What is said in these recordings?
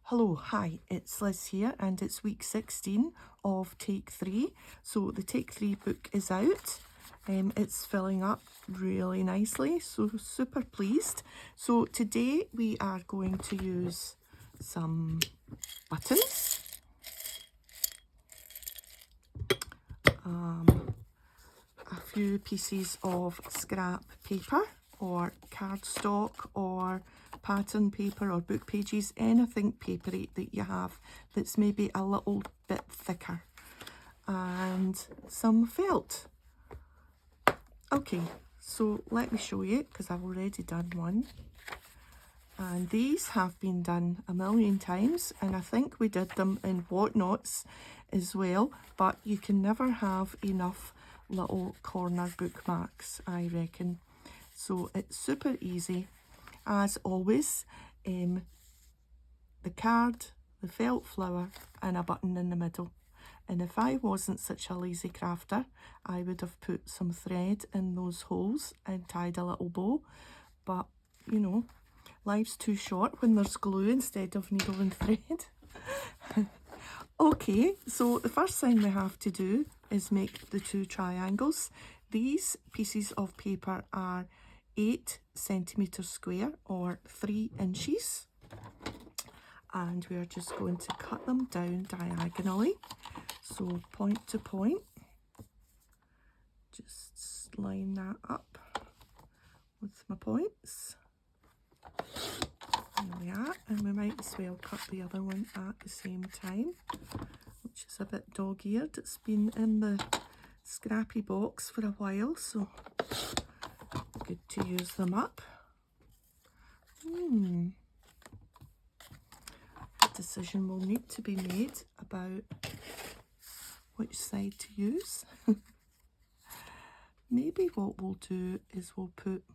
Hello, hi, it's Liz here and it's week 16 of Take 3. So the Take 3 book is out. It's filling up really nicely, so super pleased. So today we are going to use some buttons, a few pieces of scrap paper or cardstock or pattern paper or book pages, anything papery that you have that's maybe a little bit thicker, and some felt. Okay, so let me show you because I've already done one, and these have been done a million times, and I think we did them in Whatnots as well, but you can never have enough little corner bookmarks, I reckon. So it's super easy. As always, the card, the felt flower and a button in the middle. And if I wasn't such a lazy crafter, I would have put some thread in those holes and tied a little bow. But, you know, life's too short when there's glue instead of needle and thread. Okay, so the first thing we have to do is make the two triangles. These pieces of paper are 8 centimetres square or 3 inches. And we are just going to cut them down diagonally. So point to point. Just line that up with my points. There we are, and we might as well cut the other one at the same time, which is a bit dog-eared. It's been in the scrappy box for a while, so good to use them up. A decision will need to be made about which side to use. Maybe what we'll do is we'll put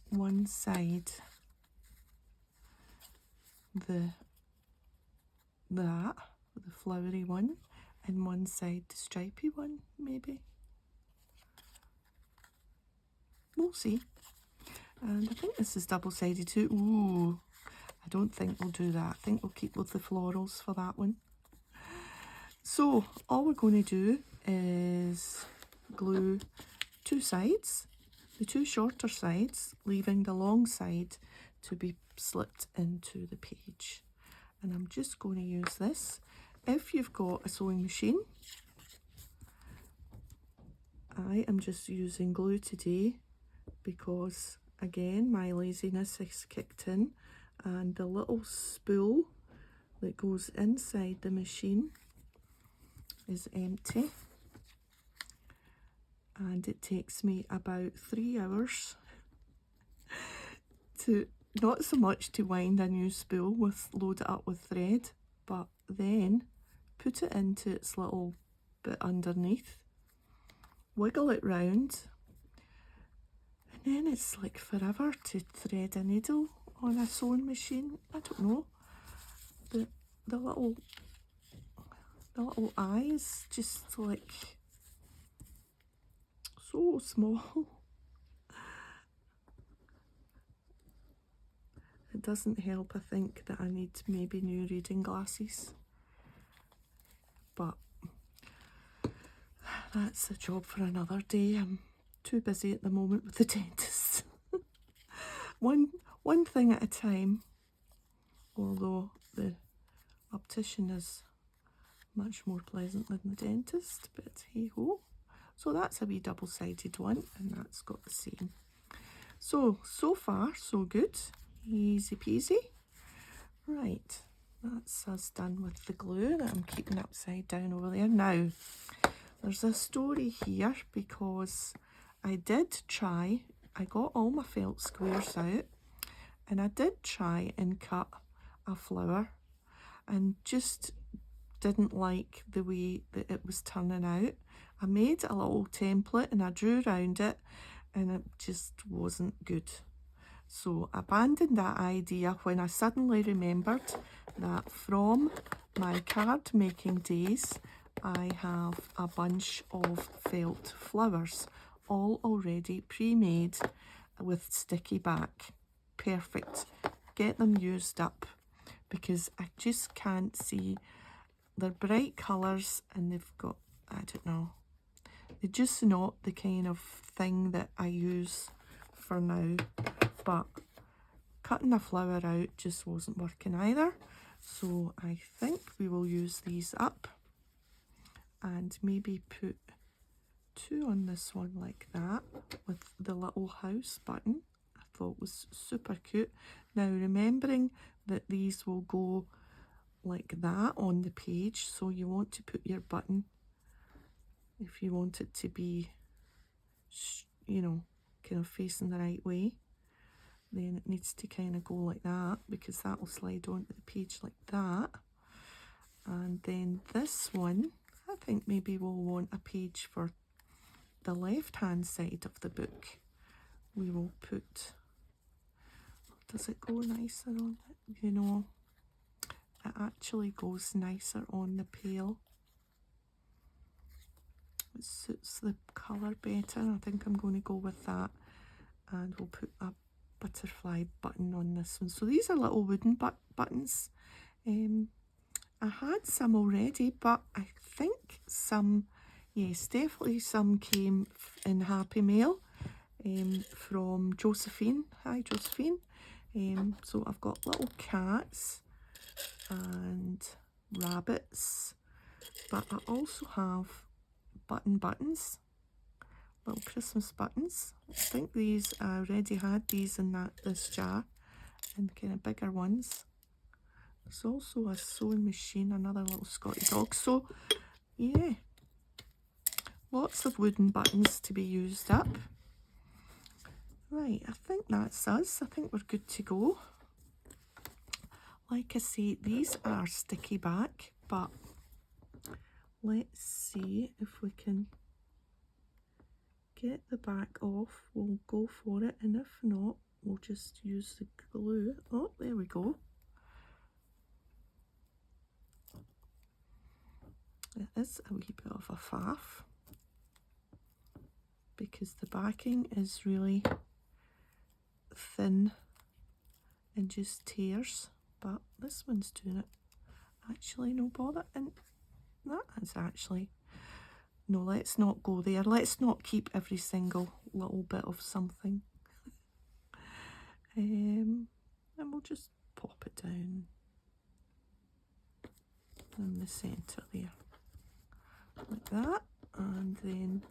one side the flowery one, and one side the stripy one, maybe. We'll see. And I think this is double-sided too. Ooh, I don't think we'll do that. I think we'll keep with the florals for that one. So all we're going to do is glue two sides, the two shorter sides, leaving the long side to be slipped into the page. And I'm just going to use this. If you've got a sewing machine, I am just using glue today because, again, my laziness has kicked in, and the little spool that goes inside the machine is empty, and it takes me about 3 hours to, not so much to wind a new spool load it up with thread, but then put it into its little bit underneath, wiggle it round, and then it's like forever to thread a needle on a sewing machine. I don't know, the little eye is just like so small. It doesn't help, I think, that I need maybe new reading glasses, but that's a job for another day. I'm too busy at the moment with the dentist. One thing at a time, although the optician is much more pleasant than the dentist, but hey ho. So that's a wee double-sided one, and that's got the same. So far so good. Easy peasy. Right, that's us done with the glue that I'm keeping upside down over there. Now, there's a story here because I got all my felt squares out, and I did try and cut a flower and just didn't like the way that it was turning out. I made a little template and I drew around it, and it just wasn't good. So I abandoned that idea when I suddenly remembered that from my card making days, I have a bunch of felt flowers all already pre-made with sticky back. Perfect. Get them used up. because I just can't see. They're bright colours and they've got, I don't know, they're just not the kind of thing that I use for now. But cutting a flower out just wasn't working either. So I think we will use these up and maybe put 2 on this one like that with the little house button. I thought was super cute. Now remembering that these will go like that on the page, so you want to put your button, if you want it to be, you know, kind of facing the right way, then it needs to kind of go like that, because that will slide onto the page like that. And then this one, I think maybe we'll want a page for the left hand side of the book. We will put, does it go nicer on it? You know, it actually goes nicer on the pale. It suits the colour better. I think I'm going to go with that, and we'll put a butterfly button on this one. So these are little wooden buttons. I had some already, but I think some, yes, definitely some came in Happy Mail from Josephine. Hi Josephine. So I've got little cats and rabbits, but I also have buttons, little Christmas buttons. I think these, I already had these in this jar, and kind of bigger ones. There's also a sewing machine, another little Scotty dog. So yeah, lots of wooden buttons to be used up. Right, I think that's us. I think we're good to go. Like I say, these are sticky back, but let's see if we can get the back off. We'll go for it, and if not, we'll just use the glue. Oh, there we go. It is a wee bit of a faff, because the backing is really thin and just tears, but this one's doing it actually no bother, and that is actually, no, let's not go there. Let's not keep every single little bit of something. And we'll just pop it down in the centre there, like that, and then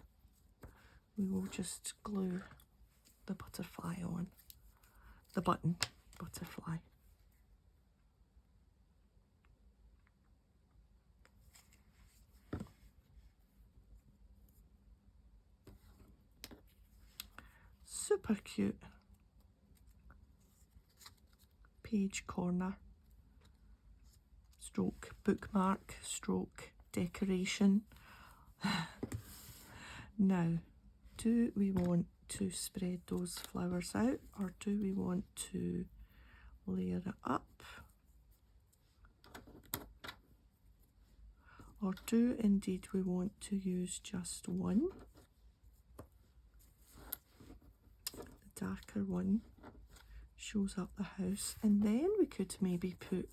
we will just glue the butterfly on, the button butterfly. Super cute page corner stroke bookmark stroke decoration. Now, do we want to spread those flowers out, or do we want to layer it up, or do indeed we want to use just one? The darker one shows up the house, and then we could maybe put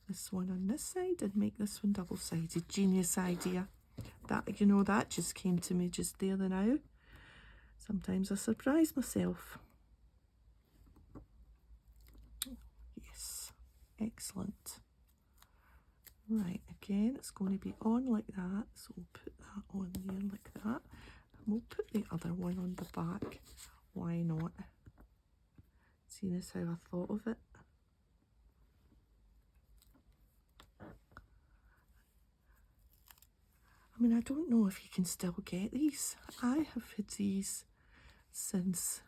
this one on this side and make this one double-sided. Genius idea. That, you know, that just came to me just there and now. Sometimes I surprise myself. Yes, excellent. Right, again, it's going to be on like that, so we'll put that on there like that, and we'll put the other one on the back. Why not? Seeing as how I thought of it. I mean, I don't know if you can still get these. I have had these since,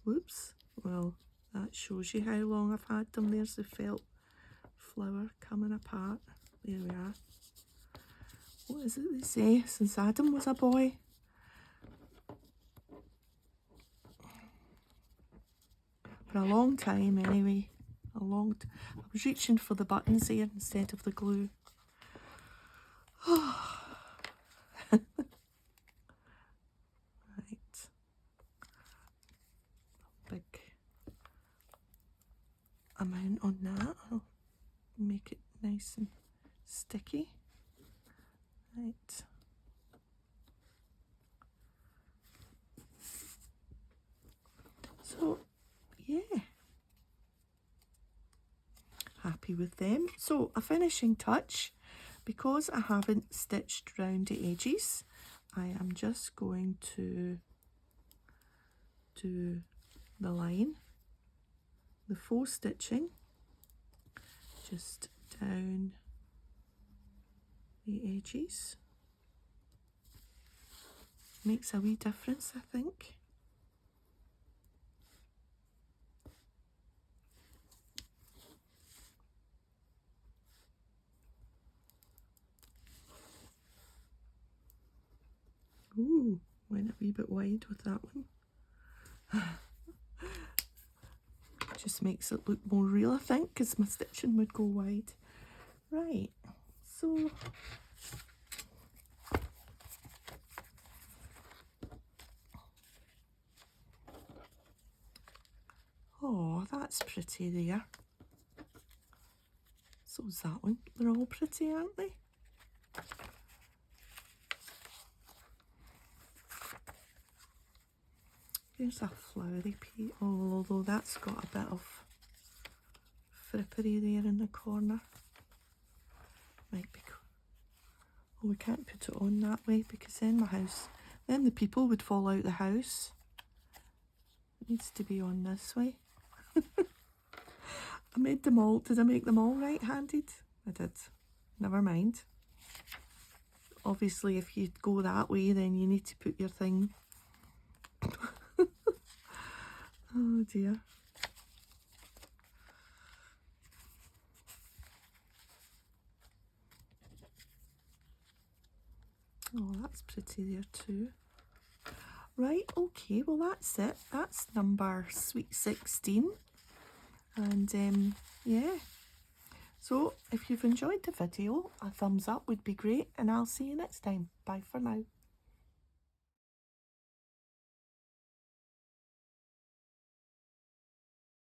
whoops, well, that shows you how long I've had them. There's the felt flower coming apart. There we are. What is it they say? Since Adam was a boy. For a long time anyway. I was reaching for the buttons here instead of the glue. Right. Big amount on that. I'll make it nice and sticky. Right. So, yeah. Happy with them. So, a finishing touch, because I haven't stitched round the edges, I am just going to do the line, the faux stitching, just down the edges. Makes a wee difference, I think. Ooh, went a wee bit wide with that one. Just makes it look more real, I think, because my stitching would go wide. Right, so oh, that's pretty there. So's that one. They're all pretty, aren't they? There's a flowery piece, although that's got a bit of frippery there in the corner. Might be oh, we can't put it on that way because then then the people would fall out the house. It needs to be on this way. I made them all, did I make them all right-handed? I did. Never mind. Obviously, if you go that way, then you need to put your thing. Oh dear. Oh, that's pretty there too. Right, okay, well that's it. That's number Sweet 16. And yeah. So if you've enjoyed the video, a thumbs up would be great, and I'll see you next time. Bye for now.